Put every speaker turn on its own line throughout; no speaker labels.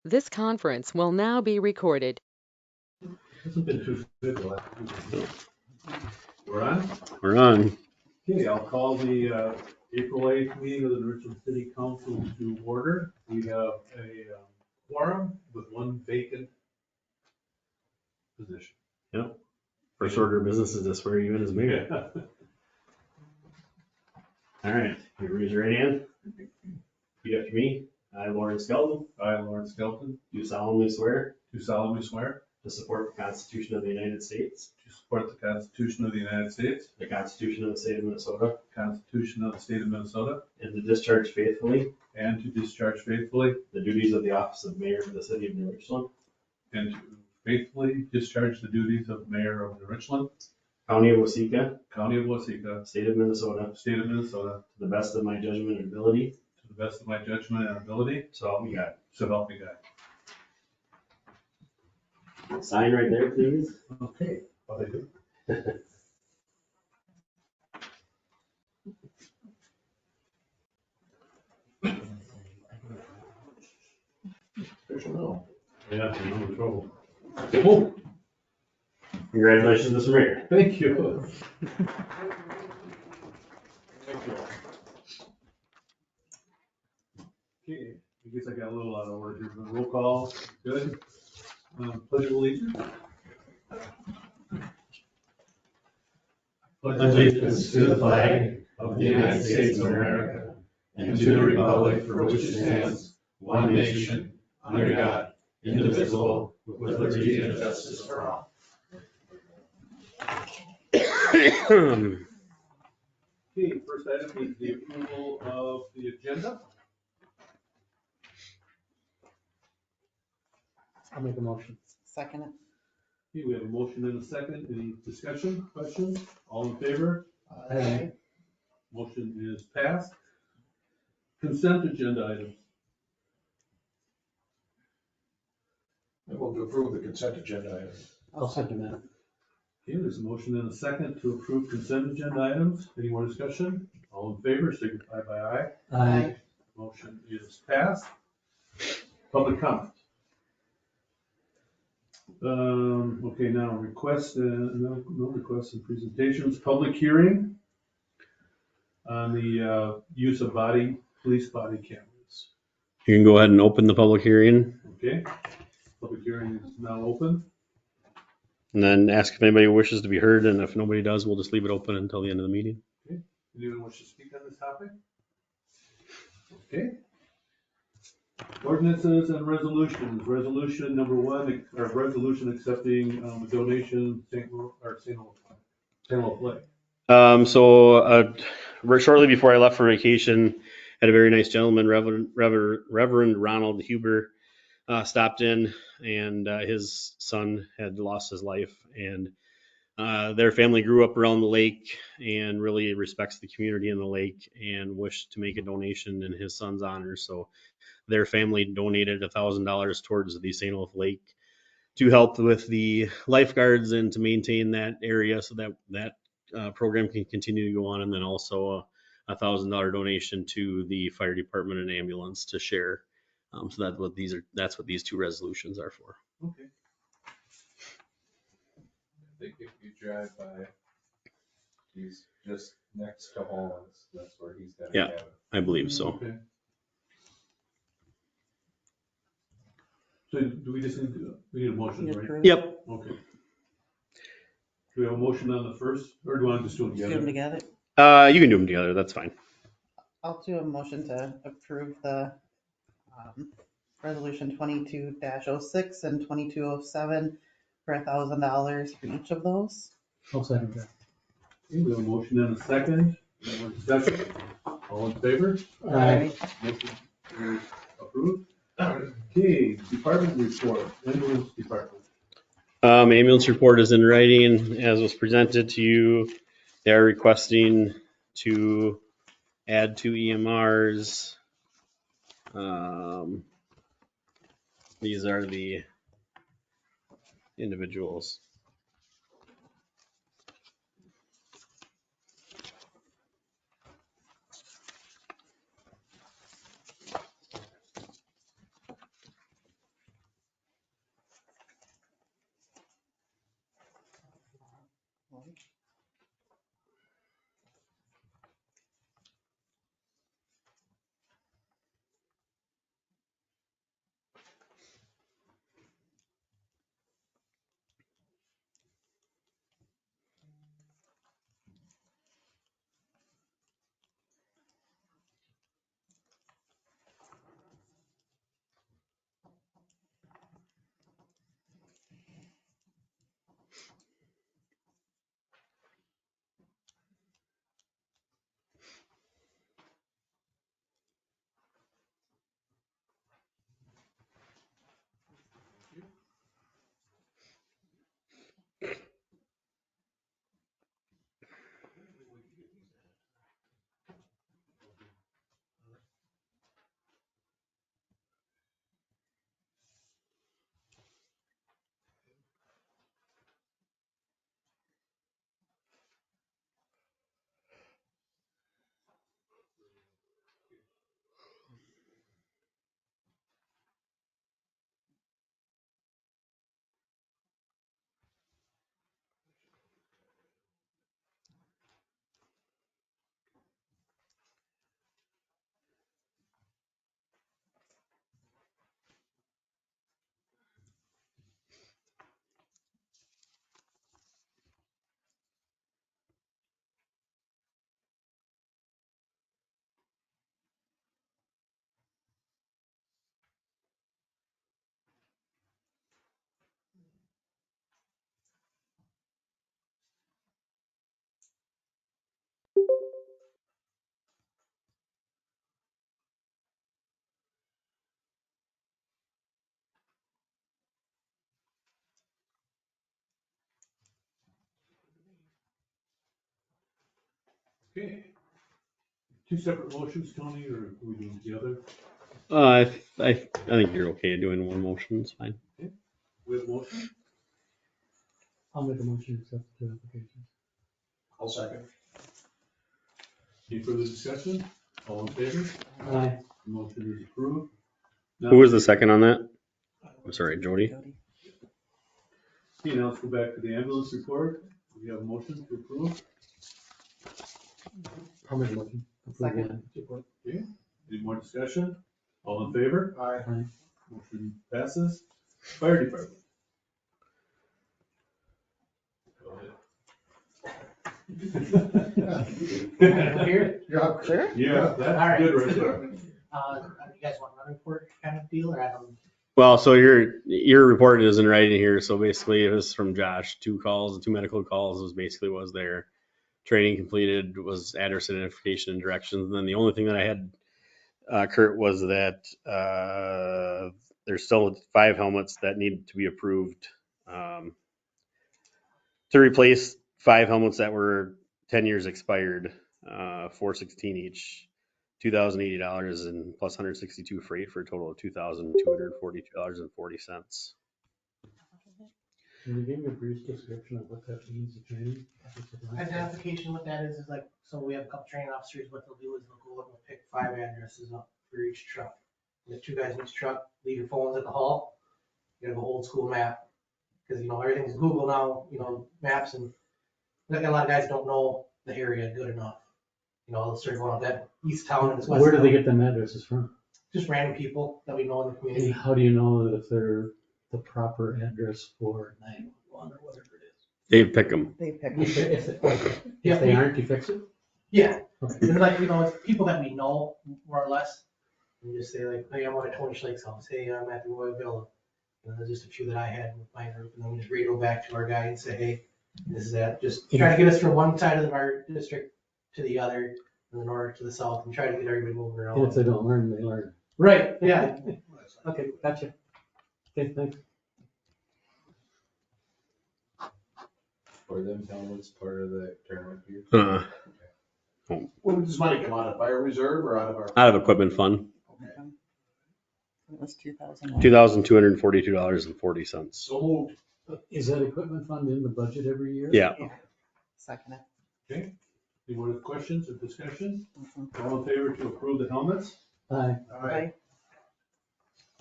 This conference will now be recorded.
Hasn't been too good the last week. We're on?
We're on.
Okay, I'll call the April 8th meeting of the Richland City Council to order. We have a quorum with one vacant position.
Yep. First order of business is to swear you in as mayor. All right, you raise your right hand. Repeat after me. I, Lauren Skelton,
I, Lawrence Skelton,
do solemnly swear
do solemnly swear
to support the Constitution of the United States,
to support the Constitution of the United States,
the Constitution of the State of Minnesota,
the Constitution of the State of Minnesota,
and to discharge faithfully
and to discharge faithfully
the duties of the office of mayor of the city of New Richland,
and to faithfully discharge the duties of Mayor of New Richland,
County of Waseca,
County of Waseca,
State of Minnesota,
State of Minnesota,
to the best of my judgment and ability,
to the best of my judgment and ability,
so help me God.
so help me God.
Sign right there, please.
Okay, what I do? Yeah, I'm in trouble. Oh,
Congratulations, Mr. Mayor.
thank you. Okay, I guess I got a little out of order here, but roll call, good. Pledge of allegiance.
Allegiance to the flag of the United States of America and to the republic for which it stands, one nation, under God, indivisible, with liberty and justice for all.
Okay, first item is the approval of the agenda.
I'll make a motion.
Second it.
Okay, we have a motion and a second. Any discussion, questions? All in favor?
Aye.
Motion is passed. Consent agenda items.
I move to approve the consent agenda items.
I'll second that.
Okay, there's a motion and a second to approve consent agenda items. Any more discussion? All in favor, signify by aye.
Aye.
Motion is passed. Public comment. Okay, now request, no requests and presentations. Public hearing on the use of police body cameras.
You can go ahead and open the public hearing
Okay, public hearing is now open.
and then ask if anybody wishes to be heard, and if nobody does, we'll just leave it open until the end of the meeting.
Anyone wish to speak on this topic? Okay. Ordinances and resolutions. Resolution number one, or resolution accepting a donation, St. Louis Lake.
Shortly before I left for vacation, had a very nice gentleman, Reverend Ronald Huber, stopped in, and his son had lost his life, and their family grew up around the lake and really respects the community in the lake and wished to make a donation in his son's honor. So their family donated $1,000 towards the St. Louis Lake to help with the lifeguards and to maintain that area so that program can continue to go on, and then also a $1,000 donation to the fire department and ambulance to share. So that's what these two resolutions are for.
Okay.
I think if you drive by, he's just next to Holland's, that's where he's got a
Yeah.
cabin.
I believe so.
Okay. So do we just need a motion, right?
Approve.
Yep.
Okay. Do we have a motion on the first, or do you want to just do it
Do them
together?
together.
You can do them together. That's fine.
I'll do a motion to approve the resolution 22-06 and 2207 for $1,000 for each of those.
I'll second that.
Okay, we have a motion and a second. Any more discussion? All in favor?
Aye.
Motion is approved. Okay, department report, ambulance department.
Ambulance report is in writing as was presented to you. They are requesting to add 2 EMRs. These are the individuals.
Okay. Two separate motions, Tony, or are we doing together?
I think you're okay doing one motion, it's fine.
We have motion?
I'll make a motion to accept the applications.
I'll second.
Any further discussion? All in favor?
Aye.
Motion is approved.
Who was the second on that? I'm sorry, Jody.
Jody.
Okay, now let's go back to the ambulance report. We have a motion to approve.
I'll make a motion.
Second.
Okay, any more discussion? All in favor?
Aye.
Motion passes. Fire department.
Here?
Yeah.
Sure.
Yeah, that's good right there.
You guys want a report kind of deal, or I don't?
Well, so your report is in writing here, so basically it was from Josh, 2 calls, 2 medical calls was basically was there. Training completed, was address identification and directions, and then the only thing that I had, Kurt, was that there's still 5 helmets that need to be approved to replace 5 helmets that were 10 years expired, $416 each, $2,080 and plus 162 freight for a total of $2,242.40.
Can you give me a brief description of what that means, the training?
Identification, what that is like, so we have a couple training officers, what they'll do is they'll go and they'll pick 5 addresses up for each truck. And the 2 guys in each truck, leave your phones at the hall, you have an old school map, because everything's Google now, maps, and like a lot of guys don't know the area good enough. They'll start going up that east town and this west
Where do they
town.
get them addresses from?
Just random people that we know in the
And
community.
how do you know that if they're the proper address for 911 or whatever it is?
They pick them.
They pick.
If they aren't, you fix it?
Yeah,
Okay.
and like, it's people that we know more or less. And just say like, hey, I'm at Tony Schlake's house. Hey, I'm at the Royal Villa. There's just a few that I had with my group, and then we just radio back to our guy and say, hey, this is that. Just try to get us from one side of our district to the other, from the north to the south, and try to get everybody moving
And if
around.
they don't learn, they learn.
Right, yeah.
Okay, gotcha. Okay, thanks.
Or them helmets part of the tournament here?
Where does this money come out of, fire reserve or out of our?
Out of equipment fund,
It was 2000.
$2,242.40.
So moved.
Is that equipment fund in the budget every year?
Yeah.
Second it.
Okay, any more questions or discussion?
Mhm.
All in favor to approve the helmets?
Aye.
Aye.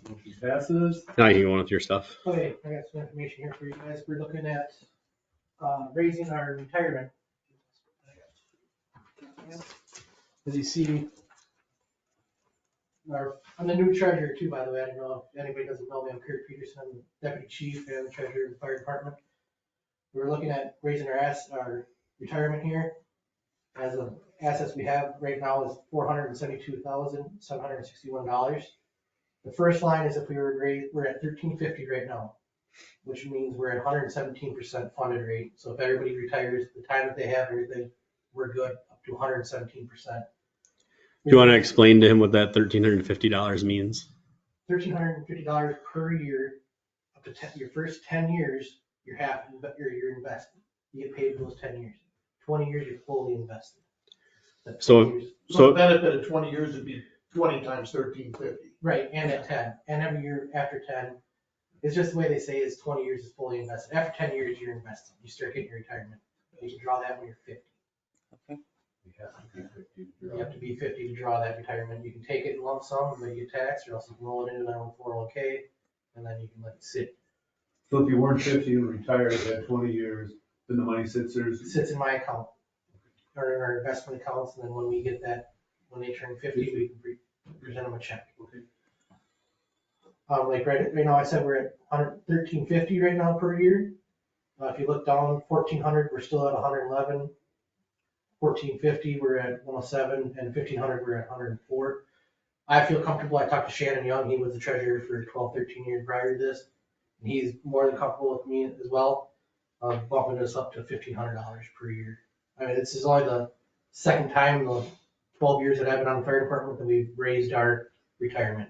Motion passes.
Now you can go on with your stuff.
Okay, I got some information here for you guys. We're looking at raising our retirement. As you see, I'm the new treasurer too, by the way. I don't know if anybody doesn't know me. I'm Kurt Peterson. I'm the deputy chief and treasurer of the fire department. We're looking at raising our retirement here. As of assets we have right now is $472,761. The first line is if we were raised, we're at $13.50 right now, which means we're at 117% funded rate. So if everybody retires, the time that they have everything, we're good up to 117%.
Do you want to explain to him what that $1,350 means?
$1,350 per year, up to your first 10 years, you're invested. You get paid for those 10 years. 20 years, you're fully invested. That's
So-
20 years.
So the benefit of 20 years would be 20 times 1350.
Right, and at 10, and every year after 10, it's just the way they say is 20 years is fully invested. After 10 years, you're investing. You start getting your retirement. You can draw that when you're 50. You have to be 50 to draw that retirement. You can take it in lump sum, but you get taxed, or else you can roll it into their own 401k, and then you can let it sit.
So if you weren't 50 and retired at 20 years, then the money sits there.
It sits in my account, or in our investment accounts, and then when we get that, when they turn 50, we can present them a check.
Okay.
Like right now, I said we're at $13.50 right now per year. If you look down, 1,400, we're still at 111. 1,450, we're at 107, and 1,500, we're at 104. I feel comfortable. I talked to Shannon Young. He was the treasurer for 12, 13 years prior to this. And he's more than comfortable with me as well, bumping this up to $1,500 per year. I mean, this is only the second time in the 12 years that I've been on the fire department that we've raised our retirement.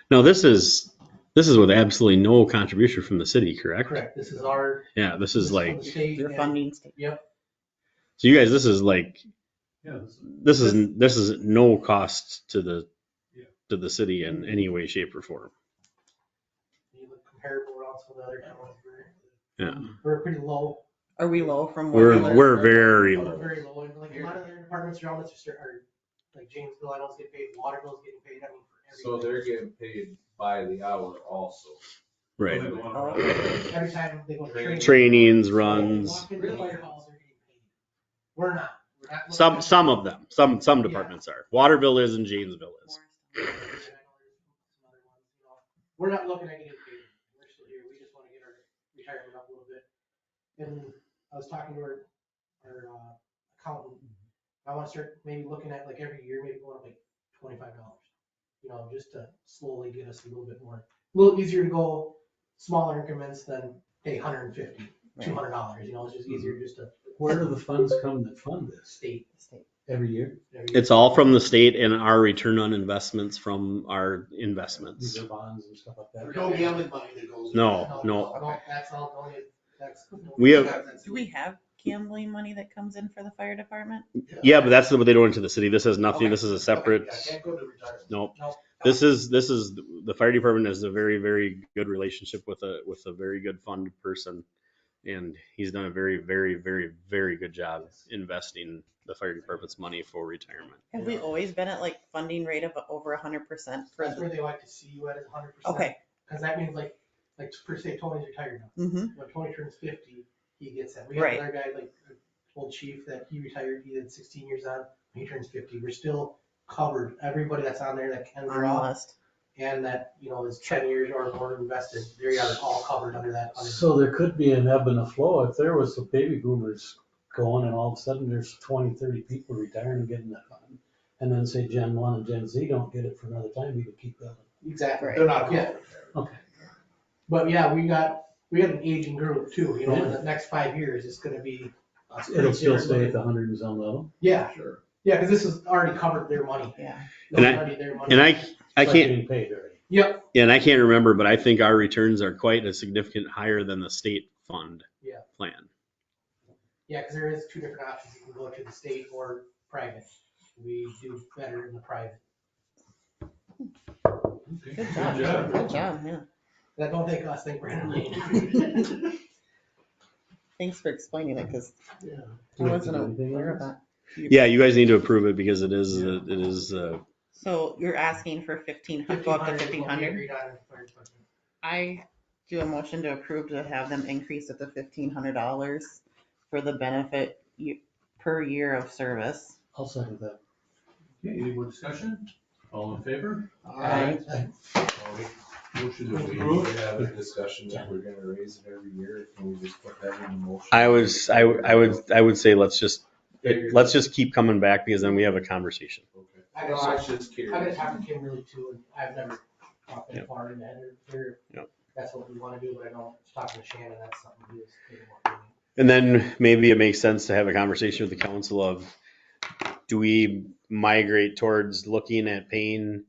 Now, this is with absolutely no contribution from the city, correct?
Correct. This is our.
Yeah, this is
from
like,
the state
Your
and-
funding state.
Yep.
so you guys, this is like,
Yeah,
this is no cost to the city in
Mm-hmm.
any way, shape, or form.
You look comparable around some of the other towns.
Yeah,
We're pretty low.
Are we low from what? others
we're
are?
very
We're
low.
very low. And like a lot of other departments around us are like Janesville, I know is getting paid, Waterville's getting paid. I mean, for
So they're getting paid by the hour also.
Right.
every time they go to training.
Trainings, runs,
Walk into the fire halls, they're getting paid. We're not. We're not.
some of them, some departments are. Waterville is and Janesville is.
We're not looking at getting paid. We're still here. We just want to get our retirement up a little bit. And I was talking to our accountant. I want to start maybe looking at like every year, maybe going up like $25. You know, just to slowly get us a little bit more, a little easier to go smaller increments than, hey, $150, $200. You know, it's just easier just to
Where do the funds come that fund this?
state.
Every year?
every year.
It's all from the state and our return on investments from our investments.
These are bonds and stuff like
There's
that?
no gambling money that goes.
No.
No, that's all donated.
We have-
Do we have gambling money that comes in for the fire department?
Yeah, but that's what they donate to the city. This has nothing,
Okay.
this is a separate,
I can't go to retirement.
nope.
No.
This is, the fire department has a very, very good relationship with a very good fund person. And he's done a very, very, very, very good job investing the fire department's money for retirement.
Have we always been at like funding rate of over 100% for
That's where
the?
they like to see you at is 100%.
Okay.
Because that means like per se, Tony's retired now.
Mm-hmm.
When Tony turns 50, he gets that. We got
Right.
another guy, like old chief, that he retired, he did 16 years on, when he turns 50. We're still covered. Everybody that's on there that can
On the
draw
list.
and that, you know, is 10 years or more invested, they are all covered under that.
So there could be an ebb and a flow. If there was some baby boomers going and all of a sudden there's 20, 30 people retiring and getting that fund. And then say Gen 1 and Gen Z don't get it for another time, you could keep going.
Exactly.
They're not.
Yeah.
Okay.
But yeah, we got an aging group too, you know, in the next 5 years, it's gonna be.
It'll still stay at the 100 and some level.
Yeah,
Sure.
yeah, because this has already covered their money.
Yeah.
And I-
It's already their money.
And I
It's like
can't,
getting paid already.
Yep,
and I can't remember, but I think our returns are quite a significant higher than the state fund
Yeah.
plan.
yeah, because there is two different options. You can go to the state or private. We do better in the private.
Good job. Good job, yeah.
That don't take us, think Brandon.
Thanks for explaining it, because I
Do we have to
wasn't
do anything
aware
on
of
this?
that.
Yeah, you guys need to approve it because it is,
So you're asking for 1,500, go up to 1,500?
Agreed on in the fire department.
I do a motion to approve to have them increase it to $1,500 for the benefit per year of service.
I'll second that.
Okay, any more discussion? All in favor?
Aye.
Motion
Do we need
approved.
to have a discussion that we're gonna raise it every year? Can we just put that in the motion?
I would say let's just keep coming back because then we have a conversation.
Okay.
I know,
So
I
it's just
I've
curious.
been talking to Kimberly too, and I've never talked that
Yep.
far in that, or
Yep.
that's what we wanna do, but I know, talking to Shannon, that's something he was thinking about doing.
And then maybe it makes sense to have a conversation with the council of, do we migrate towards looking at paying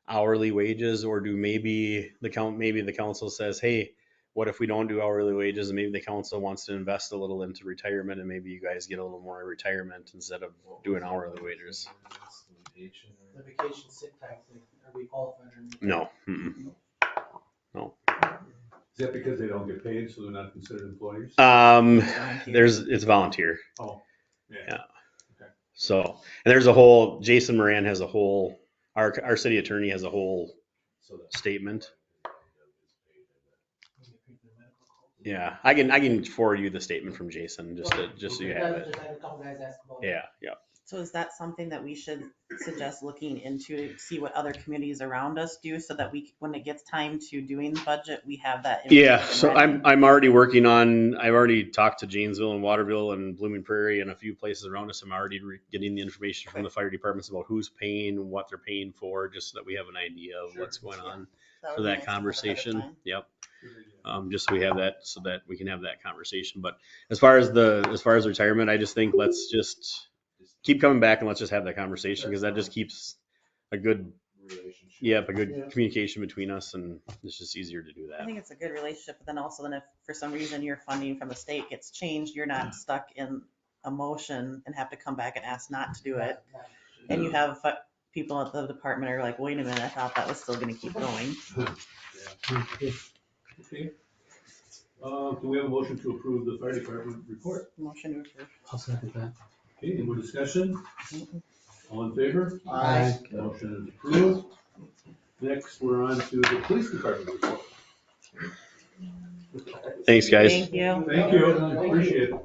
hourly wages, or do maybe the council says, hey, what if we don't do hourly wages, and maybe the council wants to invest a little into retirement, and maybe you guys get a little more retirement instead of doing hourly wages.
The vacation sick time thing, are we qualified or?
No. Mm-mm.
Is that because they don't get paid, so they're not considered employees?
It's volunteer.
Oh,
Yeah.
Okay.
So, and there's a whole, Jason Moran has a whole, our city attorney has a whole statement. Yeah, I can forward you the statement from Jason, just so you have it.
Just had a couple guys ask about it.
Yeah.
So is that something that we should suggest looking into to see what other communities around us do so that when it gets time to doing the budget, we have that?
Yeah,
information
so
ready?
I'm already working on, I've already talked to Janesville and Waterville and Blooming Prairie and a few places around us. I'm already getting the information from the fire departments about who's paying, what they're paying for, just so that we have an idea of what's going on
That
for
would be
that
nice to have ahead of
conversation.
time.
Yep. Just so we have that, so that we can have that conversation. But as far as retirement, I just think let's just keep coming back and let's just have that conversation, because that just keeps a good
Relationship.
communication between us, and it's just easier to do
I
that.
think it's a good relationship, but then also then if for some reason your funding from the state gets changed, you're not stuck in a motion and have to come back and ask not to do it. And you have people at the department are like, wait a minute, I thought that was still gonna keep going.
Okay. Do we have a motion to approve the fire department report?
Motion to approve.
I'll second that.
Okay, any more discussion? All in favor?
Aye.
Motion is approved. Next, we're on to the police department report.
Thanks, guys.
Thank you.
Thank you, appreciate it.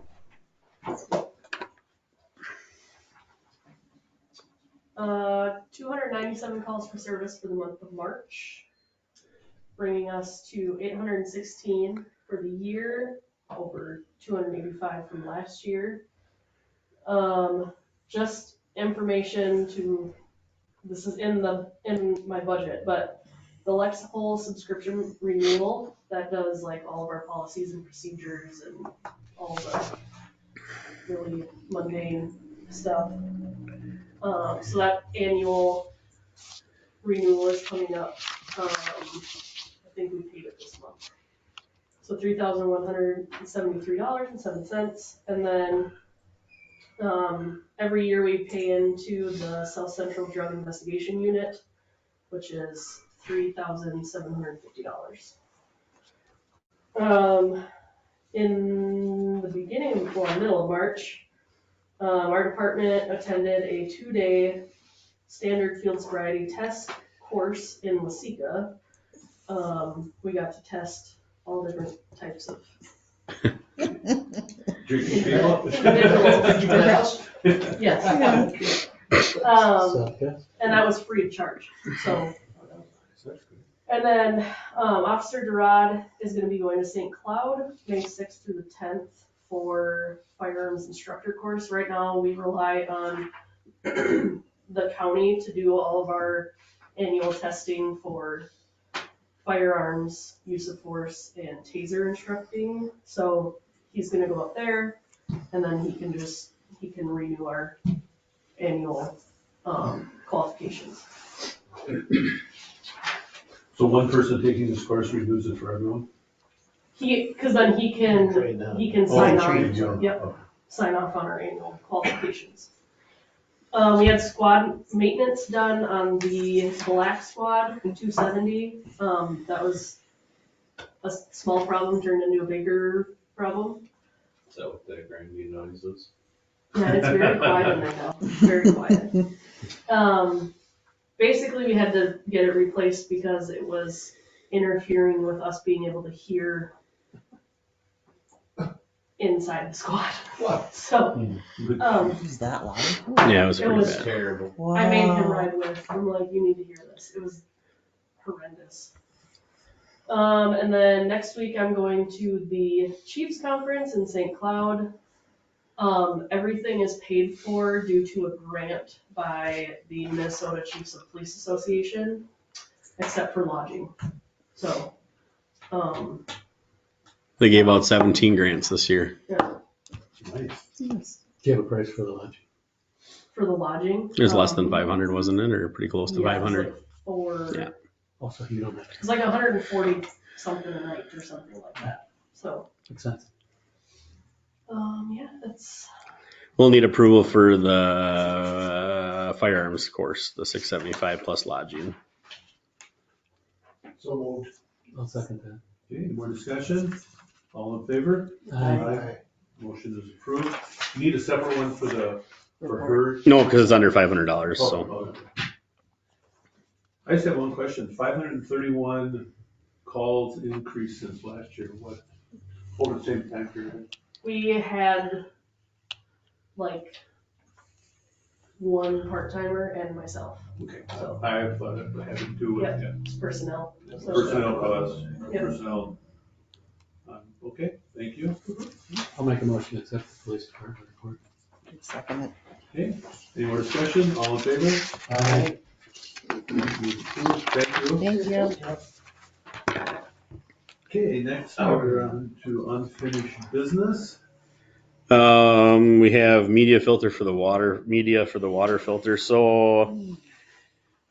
297 calls for service for the month of March, bringing us to 816 for the year, over 285 from last year. Just information this is in my budget, but the Lexipol subscription renewal, that does like all of our policies and procedures and all the really mundane stuff. So that annual renewal is coming up. I think we paid it this month. So $3,173.07. And then every year we pay into the South Central Drug Investigation Unit, which is $3,750. In the middle of March, our department attended a 2-day standard field sobriety test course in Waseca. We got to test all different types of
Drinking people?
individuals. Yes.
Second.
And that was free of charge, so. And then, Officer Durad is gonna be going to St. Cloud, May 6th through the 10th for firearms instructor course. Right now, we rely on the county to do all of our annual testing for firearms, use of force, and taser instructing. So he's gonna go up there, and then he can renew our annual, qualifications.
So one person taking this course renews it for everyone?
Cause then he can sign
train, yeah.
on, yep, sign off on our annual qualifications. We had squad maintenance done on the Black Squad 270. That was a small problem turned into a bigger problem.
Is that what that grinding noise is?
Yeah, it's very quiet in there now, very quiet. Basically, we had to get it replaced because it was interfering with us being able to hear inside the squad.
What?
So,
Is that loud?
Yeah, it was
It
pretty
was-
bad.
Terrible.
I made him ride with. I'm like, you need to hear this. It was horrendous. And then next week I'm going to the Chiefs conference in St. Cloud. Everything is paid for due to a grant by the Minnesota Chiefs of Police Association, except for lodging. So,
They gave out 17 grants this year.
Nice.
Do you have a price for the lunch?
for the lodging.
It was less than 500, wasn't it? Or pretty close to
Yeah, it's
500.
like four,
Yeah.
Also, you don't have to.
it's like 140 something a night or something like that. So,
Makes sense.
yeah, that's,
We'll need approval for the firearms course, the 675 plus lodging.
So moved.
I'll second that.
Okay, any more discussion? All in favor?
Aye.
Motion is approved. You need a separate one for her.
No, because it's under $500, so.
Oh, okay. I just have one question. 531 calls increase since last year. What, over the same time period?
we had like one part-timer and myself,
Okay,
So-
I thought it had to do with,
Yep. it's personnel. So-
personnel costs,
Yep.
personnel. Okay, thank you.
I'll make a motion to accept the police department report.
Second it.
Okay, any more discussion? All in favor?
Aye.
Motion is approved. Thank you.
Thank you.
Okay, next we're on to unfinished business.
We have media for the water filter. So,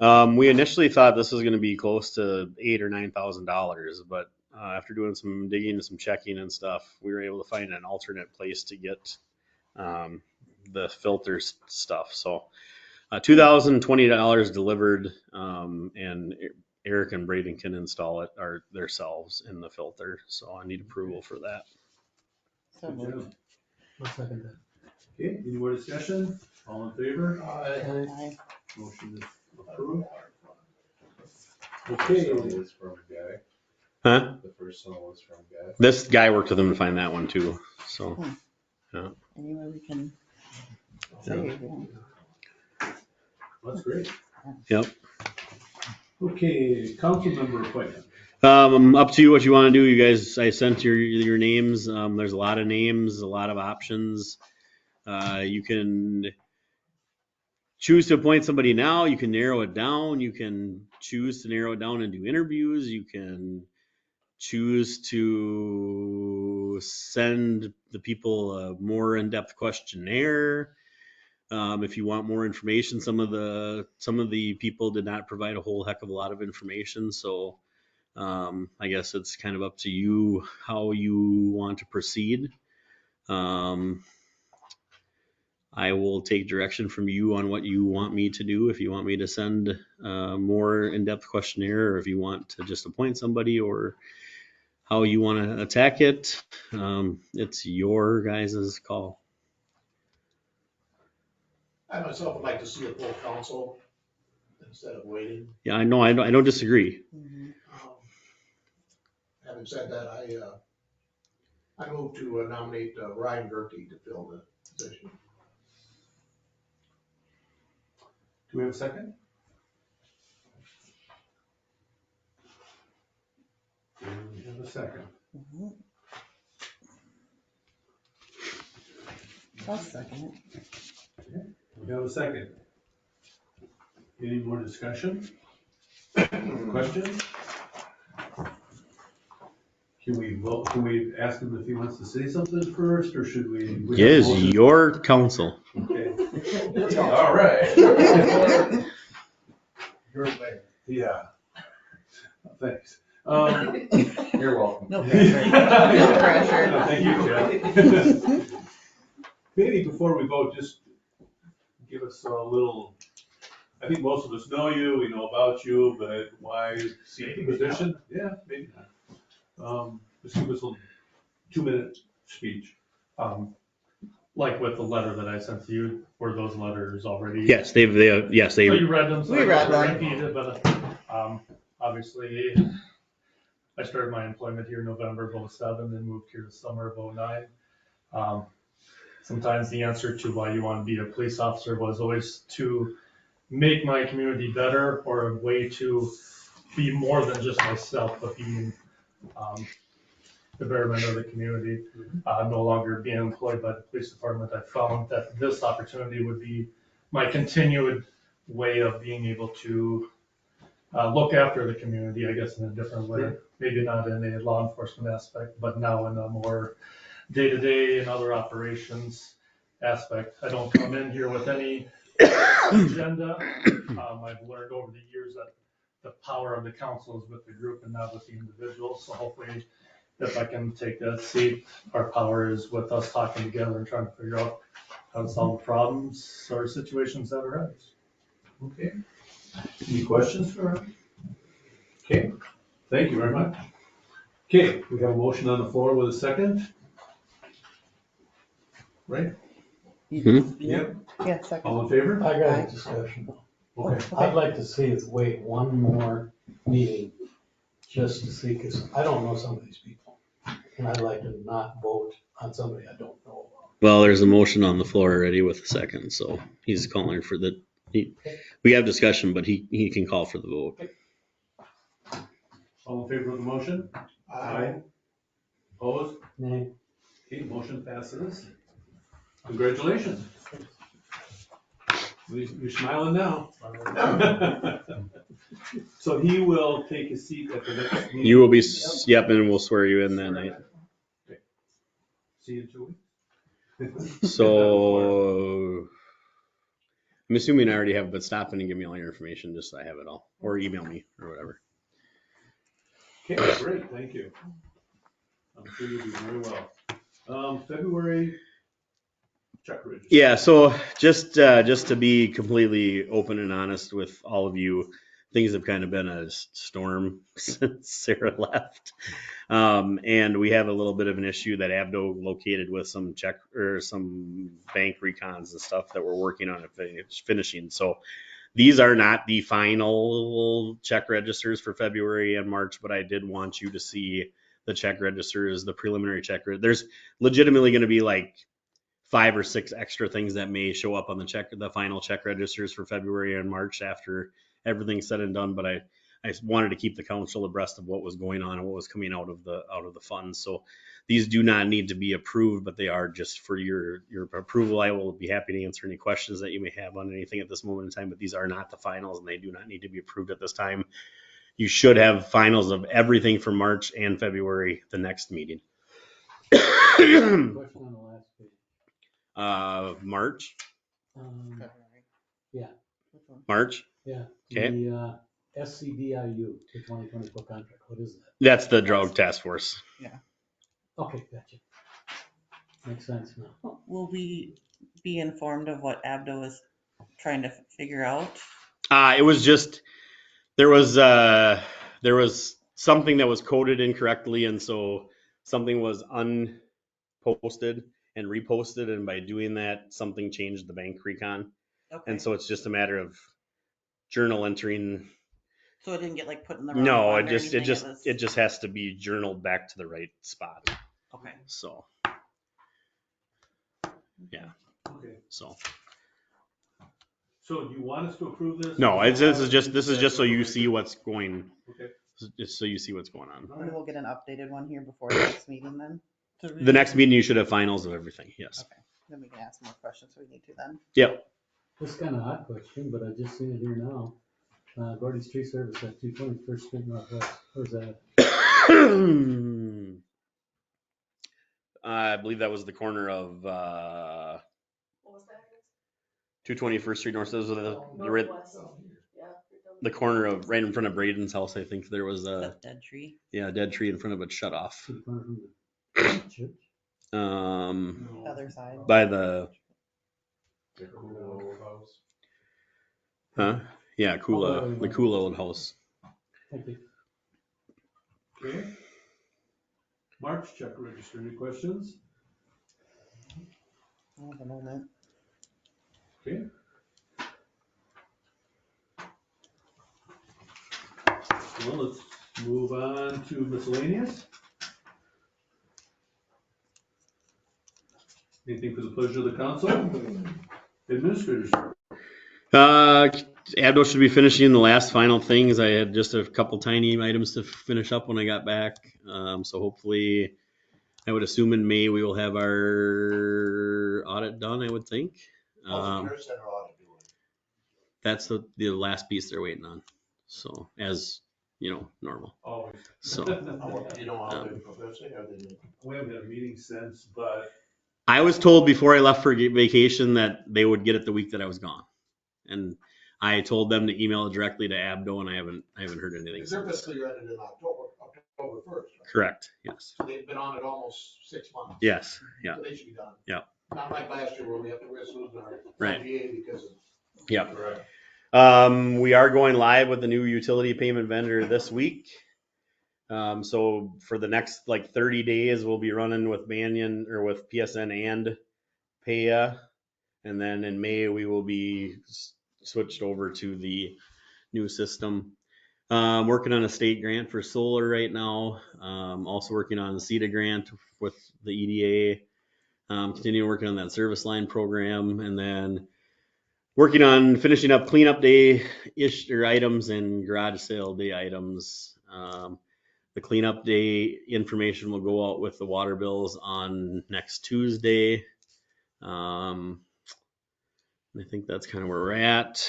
we initially thought this was going to be close to $8,000 or $9,000, but after doing some digging and some checking and stuff, we were able to find an alternate place to get the filter stuff. So, $2,020 delivered, and Eric and Braden can install it themselves in the filter. So I need approval for that.
So
Good
moved.
job.
I'll second that.
Okay, any more discussion? All in favor?
Aye.
Motion is approved.
First
Okay,
one was from a guy.
Huh?
The first one was from a guy.
This guy worked with him to find that one too. So,
Anyway, we can save, yeah.
that's great.
Yep.
Okay, council member appointment.
Up to you what you want to do. You guys, I sent your names. There's a lot of names, a lot of options. You can choose to appoint somebody now. You can narrow it down. You can choose to narrow it down and do interviews. You can choose to send the people a more in-depth questionnaire. If you want more information, some of the people did not provide a whole heck of a lot of information. So I guess it's kind of up to you how you want to proceed. I will take direction from you on what you want me to do. If you want me to send a more in-depth questionnaire, or if you want to just appoint somebody, or how you want to attack it, it's your guys' call.
I myself would like to see a full council instead of waiting.
Yeah, I know. I don't disagree.
Mhm.
Having said that, I move to nominate Ryan Gerke to fill the position.
Do we have a second? We have a second.
Mhm. I'll second it.
We have a second. Any more discussion? Questions? Can we vote? Can we ask him if he wants to say something first, or should we?
It is your council.
Okay.
All right.
Your way.
Yeah. Thanks.
You're welcome.
No pressure. No pressure.
Thank you, Jeff. Maybe before we vote, just give us a little, I think most of us know you, we know about you, but why seek the position? Yeah, maybe not. Just give us a 2-minute speech.
Like with the letter that I sent to you, were those letters already?
Yes,
So you read them, so
We
I
read
don't
them.
repeat it, but, obviously, I started my employment here in November of '07, then moved here the summer of '09. Sometimes the answer to why you want to be a police officer was always to make my community better, or a way to be more than just myself, but being the betterment of the community. No longer being employed by the police department, I found that this opportunity would be my continued way of being able to look after the community, I guess, in a different way. Maybe not in a law enforcement aspect, but now in a more day-to-day and other operations aspect. I don't come in here with any agenda. I've learned over the years that the power of the council is with the group and not with the individual. So hopefully, if I can take that seat, our power is with us talking together and trying to figure out how to solve problems or situations that arise.
Okay. Any questions for him? Okay, thank you very much. Okay, we have a motion on the floor with a second. Right? Yep.
Yeah, second.
All in favor?
I got a discussion.
Okay.
I'd like to see us wait one more meeting just to see, because I don't know some of these people. And I'd like to not vote on somebody I don't know about.
Well, there's a motion on the floor already with a second, so he's calling for we have discussion, but he can call for the vote.
All in favor of the motion? Aye. Opposed?
Nay.
Okay, motion passes. Congratulations. You're smiling now. So he will take a seat at the next meeting?
You will be, yep, and we'll swear you in that night.
Okay. See you in 2 weeks.
So I'm assuming I already have, but stop in and give me all your information just so I have it all, or email me or whatever.
Okay, great, thank you. I'm sure you'll do very well. February check register.
Yeah, so just to be completely open and honest with all of you, things have kind of been a storm since Sarah left. And we have a little bit of an issue that Abdo located with some some bank recons and stuff that we're working on finishing. So these are not the final check registers for February and March, but I did want you to see the check registers, the preliminary check. There's legitimately going to be like 5 or 6 extra things that may show up on the final check registers for February and March after everything's said and done. But I wanted to keep the council abreast of what was going on and what was coming out of the funds. So these do not need to be approved, but they are just for your approval. I will be happy to answer any questions that you may have on anything at this moment in time, but these are not the finals and they do not need to be approved at this time. You should have finals of everything for March and February, the next meeting.
Question on the last page.
March.
Yeah.
March.
Yeah.
Okay.
The SCDIU, the 2024 contract, what is that?
That's the drug task force.
Okay, gotcha. Makes sense now.
Will we be informed of what Abdo is trying to figure out?
It was just, there was something that was coded incorrectly, and so something was unposted and reposted, and by doing that, something changed the bank recon.
Okay.
And so it's just a matter of journal entering.
So it didn't get like put in the wrong
No,
one
it
or
just
anything,
has to be journaled back to the right spot.
Okay.
So yeah.
Okay.
So
do you want us to approve this?
no, this is just so you see what's going.
Okay.
Just so you see what's going on.
And we'll get an updated one here before the next meeting then?
The next meeting you should have finals of everything. Yes.
Okay, then we can ask more questions if we need to then.
Yep.
This is kind of an odd question, but I just seen it here now. Gordy's Tree Service at 221st Street Northwest. Where's that?
I believe that was the corner of
What was that?
221st Street North. Those are
Northwest. Yeah.
the corner of right in front of Braden's house. I think there was a
That dead tree.
dead tree in front of it shut off.
To the corner from the church?
Other side.
By the yeah, Kula, the Kula old house.
Thank you.
Okay. March check register, any questions?
At the moment.
Okay. Well, let's move on to miscellaneous. Anything for the pleasure of the council? Administrators?
Abdo should be finishing the last final things. I had just a couple tiny items to finish up when I got back. So hopefully, I would assume in May we will have our audit done, I would think. That's the last piece they're waiting on. So as you know, normal.
Always.
So
We haven't had a meeting since, but
I was told before I left for vacation that they would get it the week that I was gone, and I told them to email it directly to Abdo, and I haven't heard anything.
Their fiscal year ended in October 1st, right?
Correct. Yes.
So they've been on it almost 6 months.
Yes. Yeah.
So they should be done.
Yeah.
Not like last year where we have to risk losing our
Right.
IGA because of.
Yep.
correct.
We are going live with the new utility payment vendor this week. So for the next like 30 days, we'll be running with Banyan or with PSN and Paya. And then in May, we will be switched over to the new system. Working on a state grant for solar right now. Also working on the CETA grant with the EDA. Continue working on that service line program, and then working on finishing up cleanup day items and garage sale day items. The cleanup day information will go out with the water bills on next Tuesday. I think that's kind of where we're at.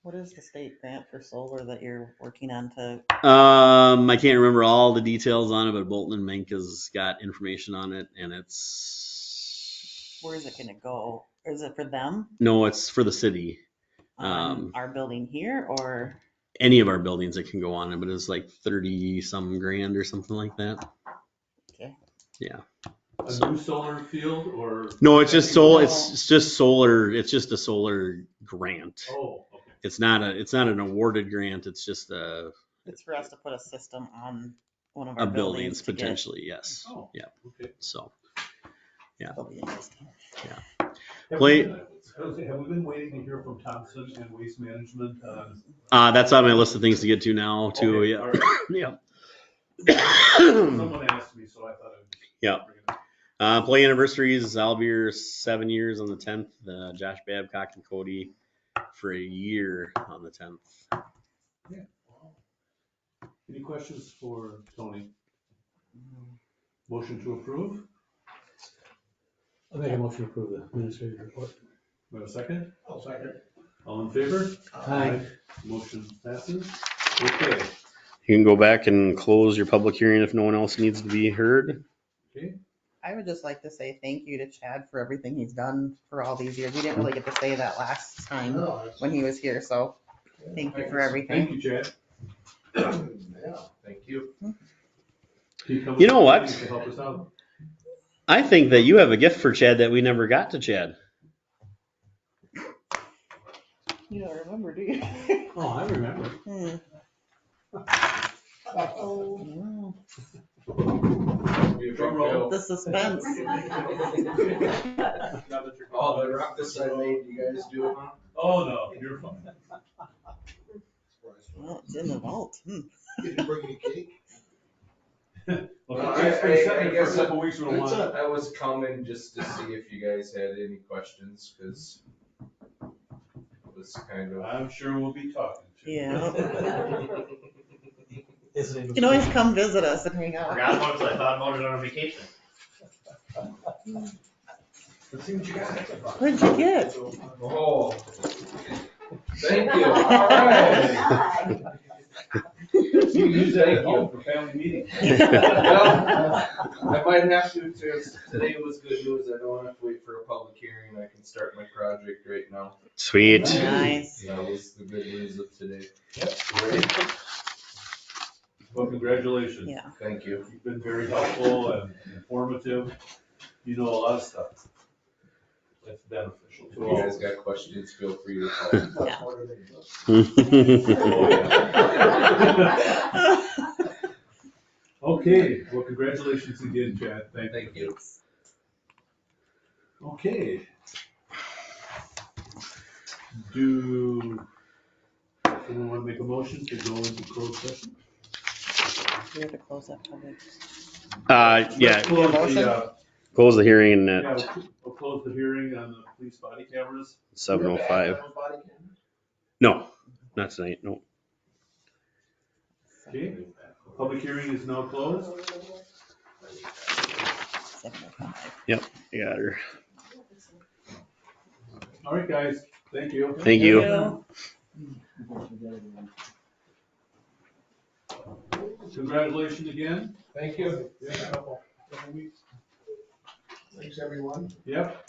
What is the state grant for solar that you're working on to?
I can't remember all the details on it, but Bolton and Mink has got information on it, and it's.
Where is it gonna go? Is it for them?
No, it's for the city.
Our building here or?
Any of our buildings that can go on it, but it's like 30 some grand or something like that.
Okay.
Yeah.
A new solar field or?
No, it's just solar. It's just solar. It's just a solar grant.
Oh, okay.
It's not an awarded grant. It's just
It's for us to put a system on one of our
buildings
buildings to get-
potentially. Yes.
Oh,
Yeah.
okay.
So
That'll be interesting.
Have
Play-
we been waiting to hear from Thompson and Waste Management on?
that's on my list of things to get to now too.
Okay,
Yeah.
all right.
Yeah.
Someone asked me, so I thought I'd.
Yeah.
bring it up.
Play anniversaries. I'll be here 7 years on the 10th. Josh Babcock and Cody for a year on the 10th.
Yeah. Any questions for Tony? Motion to approve?
I make a motion to approve the administrative report.
We have a second?
I'll second.
All in favor?
Aye.
Motion passes. Okay,
You can go back and close your public hearing if no one else needs to be heard.
okay.
I would just like to say thank you to Chad for everything he's done for all these years. We didn't really get to say that last time when he was here, so thank you for everything.
Thank you, Chad.
Yeah.
Thank you.
You know what?
To help us out.
I think that you have a gift for Chad that we never got to Chad.
You don't remember, do you?
Oh, I remember.
Oh,
Be a
Drum
big
roll.
deal.
the suspense.
Oh, the ruckus I made, you guys do it now?
Oh, no, you're fine.
Well, it's in the vault.
Did you bring any cake?
Well,
I-
it's been
I
sitting there
guess
for a couple weeks, we don't want it.
I was coming just to see if you guys had any questions, cause it was kind of.
I'm sure we'll be talking to you.
Yeah.
Isn't
You
it?
can always come visit us and hang out.
Forgot about it, I thought about it on vacation.
Let's see what you got.
What'd you get?
Oh, thank you. All right.
You use that at
Thank you.
home for family meeting.
Well, I might have to, since today was good news. I don't have to wait for a public hearing. I can start my project right now.
Sweet.
Nice.
That was the good news of today.
Well, congratulations.
Yeah.
Thank you.
You've been very helpful and informative. You know a lot of stuff. That's beneficial
If
to
you
all.
guys got questions, feel free to call.
Yeah.
Okay, well, congratulations again, Chad. Thank you.
Thank you.
Okay. Do someone want to make a motion to go into closed session?
We have to close that public.
Yeah,
Close the,
Motion?
close the hearing
yeah,
at
we'll close the hearing on the police body cameras.
7:05.
Those body cameras?
No, not tonight, no.
Okay, public hearing is now closed.
7:05.
I got her.
All right, guys, thank you.
Thank you.
Congratulations again.
Thank you. Couple weeks. Thanks, everyone.
Yep.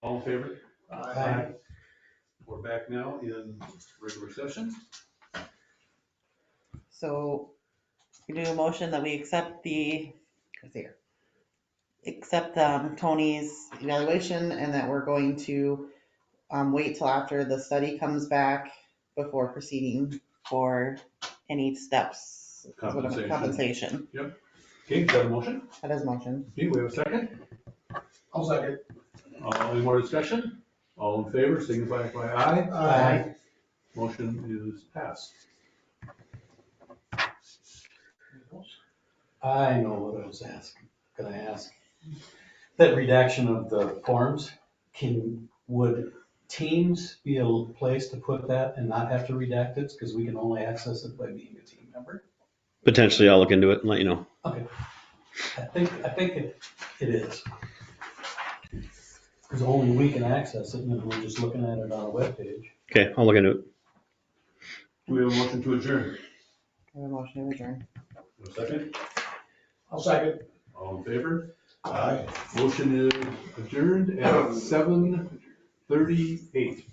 All in favor?
Aye.
We're back now in regular session.
So we do a motion that we accept Tony's evaluation and that we're going to wait till after the study comes back before proceeding for any steps. Compensation.
Okay, is that a motion?
That is motion.
Okay, we have a second.
I'll second.
Any more discussion? All in favor, signify by aye.
Aye.
Motion is passed.
I know what I was gonna ask. That redaction of the forms, would Teams be a place to put that and not have to redact it? Because we can only access it by being a team member.
Potentially, I'll look into it and let you know.
Okay. I think it is. Because only we can access it, and then we're just looking at it on a webpage.
Okay, I'll look into it.
Do we have a motion to adjourn?
We have a motion to adjourn.
A second?
I'll second.
All in favor?
Aye.
Motion is adjourned at 7:38.